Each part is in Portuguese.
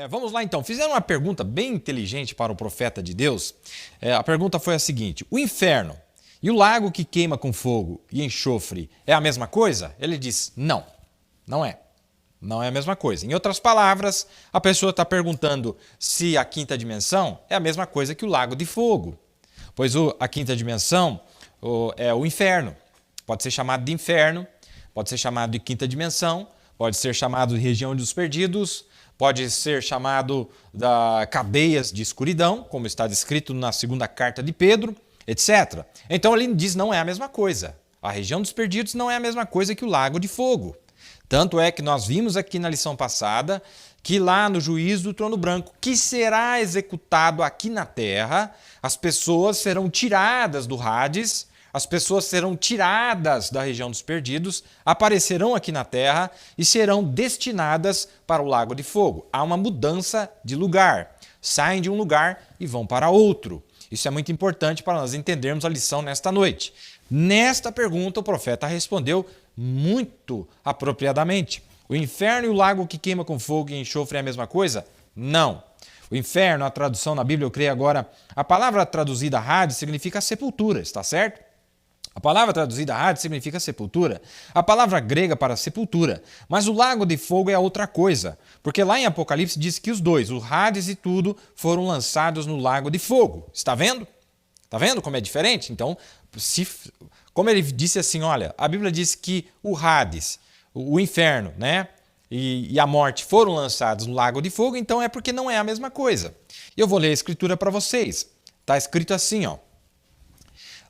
Vamos lá então, fizeram uma pergunta bem inteligente para o profeta de Deus. A pergunta foi a seguinte: o inferno e o lago que queima com fogo e enxofre é a mesma coisa? Ele diz: não, não é. Não é a mesma coisa. Em outras palavras, a pessoa está perguntando se a quinta dimensão é a mesma coisa que o lago de fogo. Pois a quinta dimensão é o inferno. Pode ser chamado de inferno, pode ser chamado de quinta dimensão, pode ser chamado de região dos perdidos, pode ser chamado da cadeias de escuridão, como está descrito na segunda carta de Pedro, etc. Então ele diz não é a mesma coisa. A região dos perdidos não é a mesma coisa que o lago de fogo. Tanto é que nós vimos aqui na lição passada que lá no juízo do trono branco, que será executado aqui na terra, as pessoas serão tiradas do Hades, as pessoas serão tiradas da região dos perdidos, aparecerão aqui na terra e serão destinadas para o lago de fogo. Há uma mudança de lugar. Saem de um lugar e vão para outro. Isso é muito importante para nós entendermos a lição nesta noite. Nesta pergunta, o profeta respondeu muito apropriadamente. O inferno e o lago que queima com fogo e enxofre é a mesma coisa? Não. O inferno, a tradução na Bíblia, eu creio agora, a palavra traduzida Hades significa sepultura, está certo? A palavra traduzida Hades significa sepultura. A palavra grega para sepultura. Mas o lago de fogo é outra coisa. Porque lá em Apocalipse diz que os dois, o Hades e tudo, foram lançados no lago de fogo. Está vendo? Está vendo como é diferente? Então, como ele disse assim, olha, a Bíblia diz que o Hades, o inferno, né, e a morte foram lançados no lago de fogo, então é porque não é a mesma coisa. E eu vou ler a escritura para vocês. Está escrito assim, ó.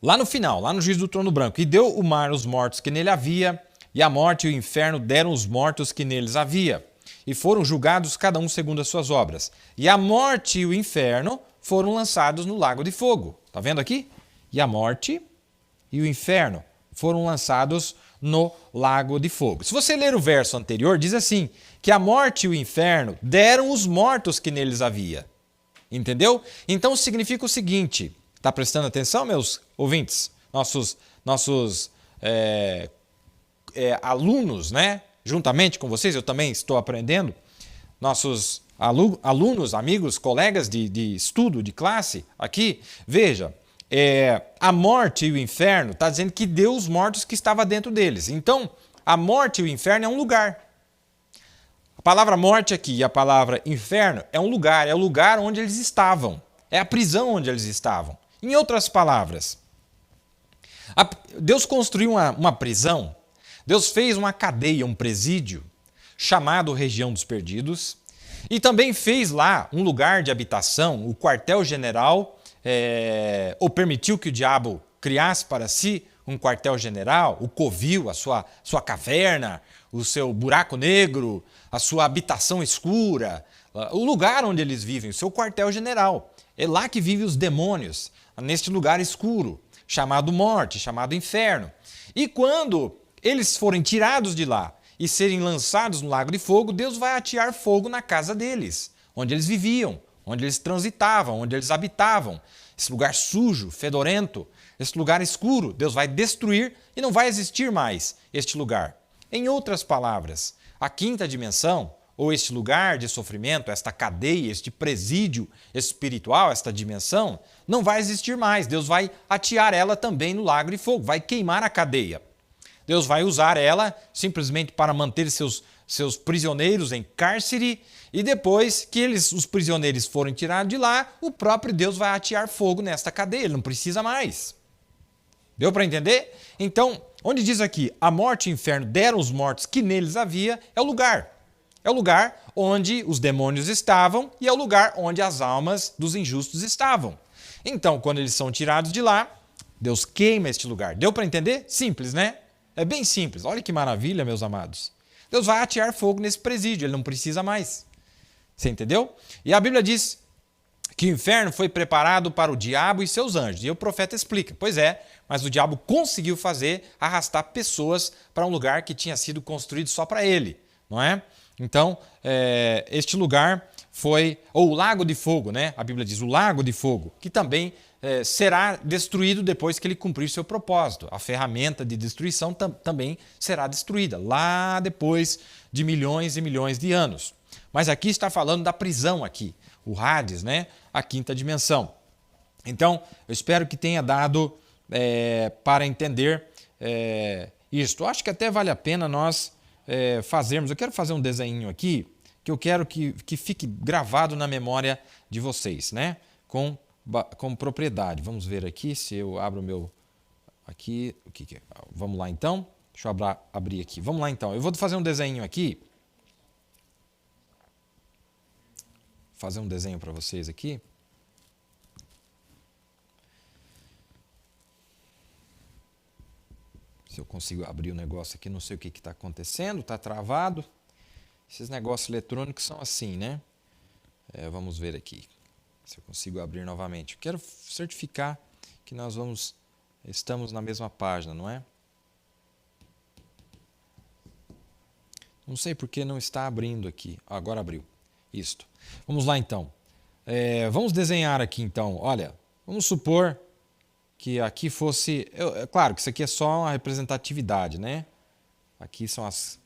Lá no final, lá no juízo do trono branco, e deu o mar os mortos que nele havia, e a morte e o inferno deram os mortos que neles havia, e foram julgados cada um segundo as suas obras. E a morte e o inferno foram lançados no lago de fogo. Está vendo aqui? E a morte e o inferno foram lançados no lago de fogo. Se você ler o verso anterior, diz assim, que a morte e o inferno deram os mortos que neles havia. Entendeu? Então significa o seguinte, está prestando atenção, meus ouvintes? Nossos alunos, né? Juntamente com vocês, eu também estou aprendendo. Nossos alunos, amigos, colegas de estudo, de classe, aqui, veja, a morte e o inferno está dizendo que deu os mortos que estava dentro deles. Então, a morte e o inferno é um lugar. A palavra morte aqui e a palavra inferno é um lugar, é o lugar onde eles estavam. É a prisão onde eles estavam. Em outras palavras, Deus construiu uma prisão, Deus fez uma cadeia, um presídio, chamado Região dos Perdidos, e também fez lá um lugar de habitação, o quartel-general, ou permitiu que o diabo criasse para si um quartel-general, o covil, a sua caverna, o seu buraco negro, a sua habitação escura, o lugar onde eles vivem, o seu quartel-general. É lá que vivem os demônios, neste lugar escuro, chamado morte, chamado inferno. E quando eles forem tirados de lá e serem lançados no lago de fogo, Deus vai atear fogo na casa deles, onde eles viviam, onde eles transitavam, onde eles habitavam. Esse lugar sujo, fedorento, esse lugar escuro, Deus vai destruir e não vai existir mais este lugar. Em outras palavras, a quinta dimensão, ou este lugar de sofrimento, esta cadeia, este presídio espiritual, esta dimensão, não vai existir mais. Deus vai atear ela também no lago de fogo, vai queimar a cadeia. Deus vai usar ela simplesmente para manter seus prisioneiros em cárcere e depois que os prisioneiros forem tirados de lá, o próprio Deus vai atear fogo nesta cadeia, ele não precisa mais. Deu para entender? Então, onde diz aqui, a morte e o inferno deram os mortos que neles havia, é o lugar. É o lugar onde os demônios estavam e é o lugar onde as almas dos injustos estavam. Então, quando eles são tirados de lá, Deus queima este lugar. Deu para entender? Simples, né? É bem simples. Olha que maravilha, meus amados. Deus vai atear fogo nesse presídio, ele não precisa mais. Você entendeu? E a Bíblia diz que o inferno foi preparado para o diabo e seus anjos. E o profeta explica, pois é, mas o diabo conseguiu arrastar pessoas para um lugar que tinha sido construído só para ele, não é? Então, este lugar foi, ou o lago de fogo, né? A Bíblia diz o lago de fogo, que também será destruído depois que ele cumprir seu propósito. A ferramenta de destruição também será destruída lá depois de milhões e milhões de anos. Mas aqui está falando da prisão aqui, o Hades, né? A quinta dimensão. Então, eu espero que tenha dado para entender isto. Eu acho que até vale a pena nós fazermos. Eu quero fazer um desenho aqui que eu quero que fique gravado na memória de vocês, né? Com propriedade. Vamos ver aqui se eu abro o meu... Aqui, o que é? Vamos lá então. Deixa eu abrir aqui. Vamos lá então. Eu vou fazer um desenho aqui. Fazer um desenho para vocês aqui. Se eu consigo abrir o negócio aqui, não sei o que está acontecendo, está travado. Esses negócios eletrônicos são assim, né? Vamos ver aqui, se eu consigo abrir novamente. Eu quero certificar que nós estamos na mesma página, não é? Não sei por que não está abrindo aqui. Agora abriu. Isto. Vamos lá então. Vamos desenhar aqui então. Olha, vamos supor que aqui fosse... claro que isso aqui é só uma representatividade, né? Aqui são as...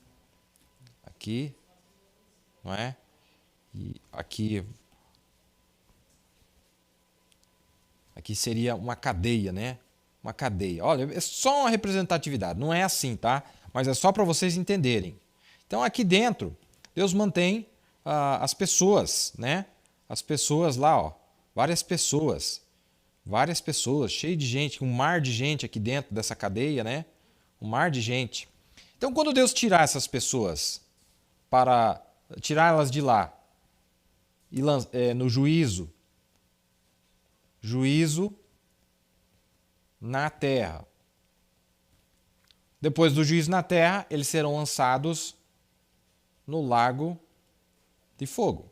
Aqui, não é? E aqui seria uma cadeia, né? Uma cadeia. Olha, é só uma representatividade. Não é assim, tá? Mas é só para vocês entenderem. Então aqui dentro, Deus mantém as pessoas, né? As pessoas lá, ó. Várias pessoas, cheio de gente, um mar de gente aqui dentro dessa cadeia, né? Um mar de gente. Então quando Deus tirar essas pessoas, para tirá-las de lá, e no juízo na terra. Depois do juízo na terra, eles serão lançados no lago de fogo.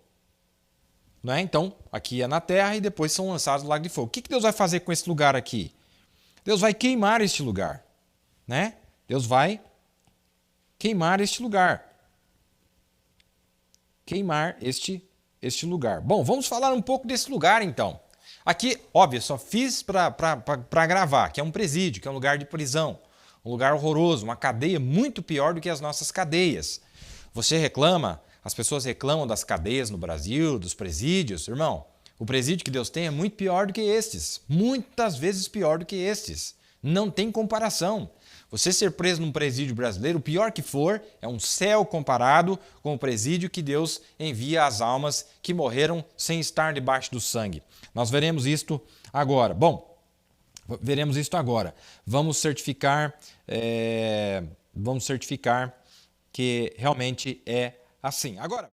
Não é? Então, aqui é na terra e depois são lançados no lago de fogo. O que Deus vai fazer com esse lugar aqui? Deus vai queimar este lugar. Né? Deus vai queimar este lugar. Queimar este lugar. Bom, vamos falar um pouco desse lugar então. Aqui, óbvio, só fiz para gravar, que é um presídio, que é um lugar de prisão. Um lugar horroroso, uma cadeia muito pior do que as nossas cadeias. Você reclama, as pessoas reclamam das cadeias no Brasil, dos presídios. Irmão, o presídio que Deus tem é muito pior do que estes. Muitas vezes pior do que estes. Não tem comparação. Você ser preso num presídio brasileiro, o pior que for, é um céu comparado com o presídio que Deus envia às almas que morreram sem estar debaixo do sangue. Nós veremos isto agora. Bom, veremos isto agora. Vamos certificar que realmente é assim. Agora...